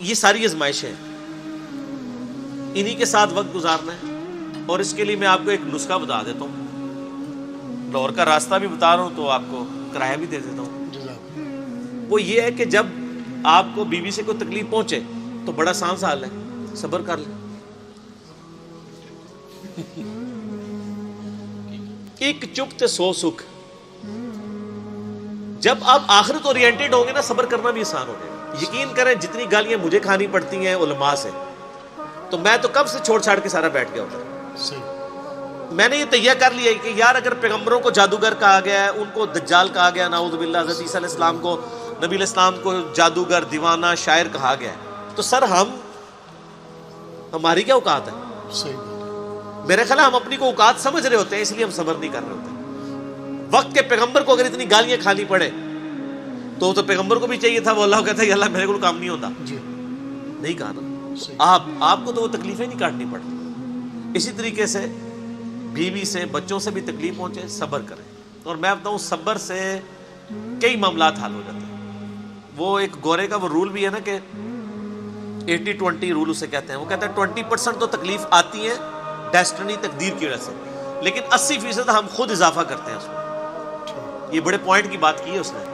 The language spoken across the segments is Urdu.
یہ ساری آزمائشیں انہی کے ساتھ وقت گزارنا ہے. اور اس کے لیے میں آپ کو ایک نسخہ بتا دیتا ہوں. لاہور کا راستہ بھی بتا رہا ہوں تو آپ کو کرایہ بھی دے دیتا ہوں. وہ یہ ہے کہ جب آپ کو بیوی سے کوئی تکلیف پہنچے تو بڑا آسان سا حل ہے, صبر کر لیں. ایک چپ تے سو سکھ. جب آپ آخرت اورینٹڈ ہوں گے نا, صبر کرنا بھی آسان ہو جائے گا. یقین کریں جتنی گالیاں مجھے کھانی پڑتی ہیں علماء سے, تو میں تو کب سے چھوڑ چھاڑ کے سارا بیٹھ گیا ہوتا. میں نے یہ تیہ کر لیا کہ یار اگر پیغمبروں کو جادوگر کہا گیا ہے, ان کو دجال کہا گیا, نعوذ باللہ, حضرت عیسیٰ علیہ السلام کو, نبی علیہ السلام کو جادوگر, دیوانہ, شاعر کہا گیا ہے, تو سر ہماری کیا اوقات ہے؟ میرے خیال ہم اپنی کو اوقات سمجھ رہے ہوتے ہیں, اس لیے ہم صبر نہیں کر رہے ہوتے. وقت کے پیغمبر کو اگر اتنی گالیاں کھانی پڑے تو پیغمبر کو بھی چاہیے تھا, وہ اللہ کو کہتا ہے اللہ میرے کو کام نہیں ہوتا. نہیں کہا نا. آپ کو تو وہ تکلیفیں نہیں کاٹنی پڑتی. اسی طریقے سے بیوی سے, بچوں سے بھی تکلیف پہنچے, صبر کریں. اور میں بتاؤں صبر سے کئی معاملات حل ہو جاتے ہیں. وہ ایک گورے کا وہ رول بھی ہے نا کہ 80-20 رول اسے کہتے ہیں. وہ کہتا ہے 20% تو تکلیف آتی ہے ڈیسٹنی, تقدیر کی وجہ سے, لیکن 80% ہم خود اضافہ کرتے ہیں اس میں. یہ بڑے پوائنٹ کی بات کی ہے اس نے.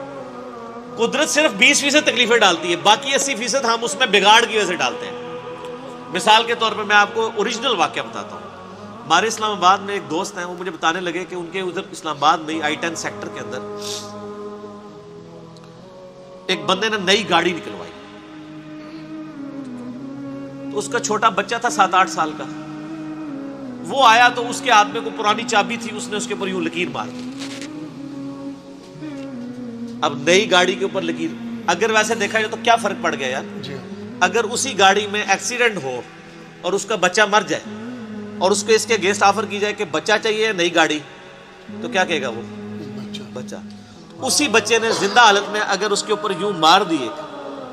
قدرت صرف 20% تکلیفیں ڈالتی ہے, باقی 80% ہم اس میں بگاڑ کی وجہ سے ڈالتے ہیں. مثال کے طور پہ میں آپ کو اوریجنل واقعہ بتاتا ہوں. ہمارے اسلام آباد میں ایک دوست ہیں, وہ مجھے بتانے لگے کہ ان کے ادھر اسلام آباد میں I-10 سیکٹر کے اندر ایک بندے نے نئی گاڑی نکلوائی. تو اس کا چھوٹا بچہ تھا 7-8 سال کا. وہ آیا تو اس کے ہاتھ میں کوئی پرانی چابی تھی, اس نے اس کے اوپر یوں لکیر مار دی. اب نئی گاڑی کے اوپر لکیر, اگر ویسے دیکھا جائے تو کیا فرق پڑ گیا یار؟ اگر اسی گاڑی میں ایکسیڈنٹ ہو اور اس کا بچہ مر جائے اور اس کو اس کے اگینسٹ آفر کی جائے کہ بچہ چاہیے نئی گاڑی, تو کیا کہے گا وہ بچہ؟ اسی بچے نے زندہ حالت میں اگر اس کے اوپر یوں مار دی,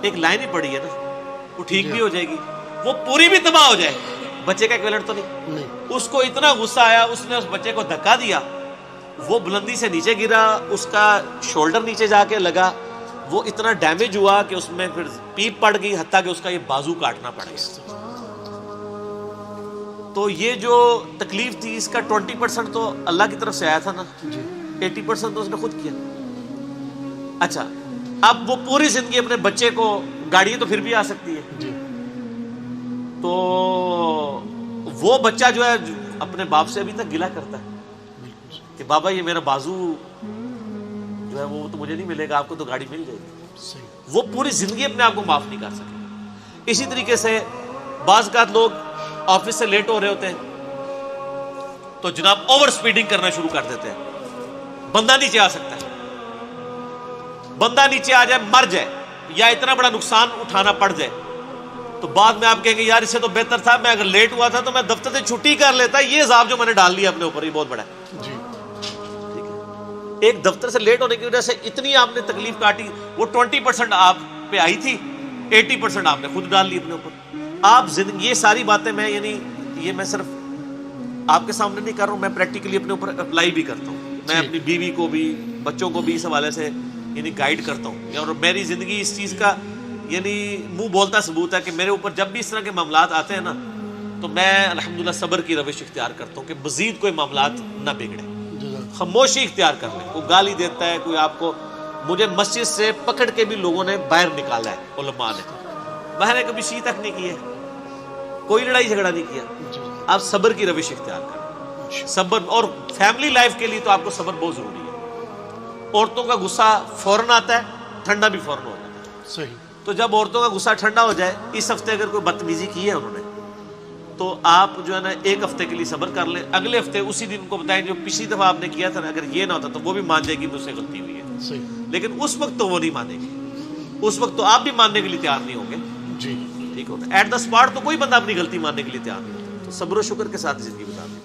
ایک لائن ہی پڑی ہے نا, وہ ٹھیک بھی ہو جائے گی, وہ پوری بھی تباہ ہو جائے, بچے کا ایکویلنٹ تو نہیں. اس کو اتنا غصہ آیا, اس نے اس بچے کو دھکا دیا, وہ بلندی سے نیچے گرا, اس کا شولڈر نیچے جا کے لگا, وہ اتنا ڈیمیج ہوا کہ اس میں پھر پیپ پڑ گئی, حتیٰ کہ اس کا یہ بازو کاٹنا پڑ گیا. تو یہ جو تکلیف تھی اس کا 20% تو اللہ کی طرف سے آیا تھا نا, 80% تو اس نے خود کیا. اچھا, اب وہ پوری زندگی اپنے بچے کو, گاڑی تو پھر بھی آ سکتی ہے, تو وہ بچہ جو ہے اپنے باپ سے ابھی تک گلہ کرتا ہے کہ بابا یہ میرا بازو جو ہے وہ تو مجھے نہیں ملے گا, آپ کو تو گاڑی مل جائے گی. وہ پوری زندگی اپنے آپ کو معاف نہیں کر سکے. اسی طریقے سے بعض اوقات لوگ آفس سے لیٹ ہو رہے ہوتے ہیں تو جناب اوور سپیڈنگ کرنا شروع کر دیتے ہیں. بندہ نیچے آ سکتا ہے, بندہ نیچے آ جائے, مر جائے, یا اتنا بڑا نقصان اٹھانا پڑ جائے, تو بعد میں آپ کہیں گے یار اس سے تو بہتر تھا میں اگر لیٹ ہوا تھا تو میں دفتر سے چھٹی کر لیتا. یہ عذاب جو میں نے ڈال لیا اپنے اوپر, یہ بہت بڑا ہے. ایک دفتر سے لیٹ ہونے کی وجہ سے اتنی آپ نے تکلیف کاٹی, وہ 20% آپ پہ آئی تھی, 80% آپ نے خود ڈال لی اپنے اوپر. آپ زندگی, یہ ساری باتیں میں یعنی یہ میں صرف آپ کے سامنے نہیں کر رہا ہوں, میں پریکٹیکلی اپنے اوپر اپلائی بھی کرتا ہوں. میں اپنی بیوی کو بھی, بچوں کو بھی اس حوالے سے یعنی گائیڈ کرتا ہوں. اور میری زندگی اس چیز کا یعنی منہ بولتا ثبوت ہے کہ میرے اوپر جب بھی اس طرح کے معاملات آتے ہیں نا, تو میں الحمدللہ صبر کی روش اختیار کرتا ہوں کہ مزید کوئی معاملات نہ بگڑے. خاموشی اختیار کر لیں. کوئی گالی دیتا ہے, کوئی آپ کو, مجھے مسجد سے پکڑ کے بھی لوگوں نے باہر نکالا ہے علماء نے, میں نے کبھی شی تک نہیں کی ہے, کوئی لڑائی جھگڑا نہیں کیا. آپ صبر کی روش اختیار کریں. صبر, اور فیملی لائف کے لیے تو آپ کو صبر بہت ضروری ہے. عورتوں کا غصہ فوراً آتا ہے, ٹھنڈا بھی فوراً ہو جاتا ہے. صحیح. تو جب عورتوں کا غصہ ٹھنڈا ہو جائے, اس ہفتے اگر کوئی بدتمیزی کی ہے انہوں نے, تو آپ جو ہے نا ایک ہفتے کے لیے صبر کر لیں. اگلے ہفتے اسی دن کو بتائیں جو پچھلی دفعہ آپ نے کیا تھا نا, اگر یہ نہ ہوتا تو وہ بھی مان جائے گی مجھ سے غلطی ہوئی ہے. صحیح. لیکن اس وقت تو وہ نہیں مانے گی, اس وقت تو آپ بھی ماننے کے لیے تیار نہیں ہوں گے. جی ٹھیک ہوتا ہے. ایٹ دا اسپاٹ تو کوئی بندہ اپنی غلطی ماننے کے لیے تیار نہیں ہوتا. تو صبر و شکر کے ساتھ زندگی گزاریں.